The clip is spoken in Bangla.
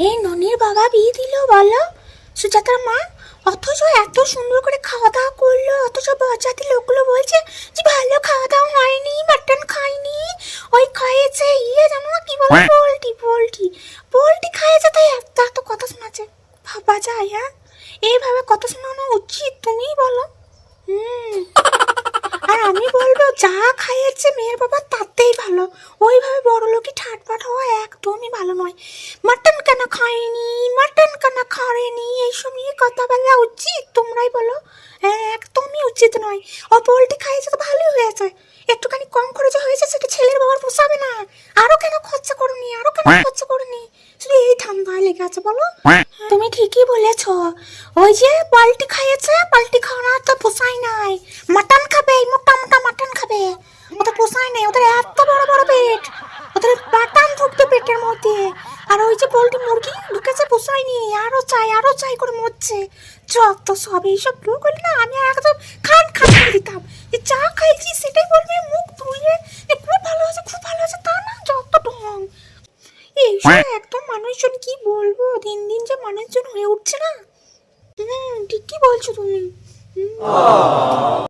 এই ননির বাবা বিয়ে দিল বলো, সুজাতার মা। অথচ এত সুন্দর করে খাওয়া দাওয়া করলো, অথচ বরযাত্রী লোকগুলো বলছে যে ভালো খাওয়া দাওয়া হয়নি, মাটন খায়নি, ওই খাইয়েছে যেমন কি বলে পোল্ট্রি পোল্ট্রি পোল্ট্রি খাইয়েছে, তাই এত এত কথা শোনাচ্ছে। ভাবা যায়? হ্যাঁ, এইভাবে কথা শোনানো উচিত? তুমিই বলো। আর আমি বলবো যা খাইয়েছে মেয়ের বাবা তাতেই ভালো, ওইভাবে বড় লোকই ঠাটপাট হওয়া একদমই ভালো নয়। মাটন কেন খায়নি, মাটন কেন খায়নি, এইসব নিয়ে কথা বলা উচিত? তোমরাই বলো। একদমই উচিত নয়। ও পোল্ট্রি খাইয়েছে তো ভালোই হয়েছে, একটুখানি কম খরচে হয়েছে, সেটা ছেলের বাবার পোষাবে না। আরো কেন খরচা করনি, আরো কেন খরচা করনি, শুধু এই ঠান্ডায় লেগে আছে বলো। তুমি ঠিকই বলেছ, ওই যে পোল্ট্রি খাইয়েছে, পোল্ট্রি খাওয়ানো তো পোষায় নাই। মাটন খাবে, মোটা মোটা মাটন খাবে, ওদের পোষায় নাই, ওদের এত বড় বড় পেট, ওদের বাটান ঢুকবে পেটের মধ্যে। আর ওই যে পোল্ট্রি মুরগি ঢুকেছে, পোষায়নি, আরো চাই করে মরছে। যত সব এইসব লোক হলে না, আমি একদম খান খান করে দিতাম। যে চা খাইছি সেটাই বলবে মুখ ধুয়ে, খুব ভালো আছে খুব ভালো আছে, তা না যত ঢং। এইসব একদম মানুষজন কি বলবো, দিন দিন যে মানুষজন হয়ে উঠছে না। ঠিকই বলছো তুমি।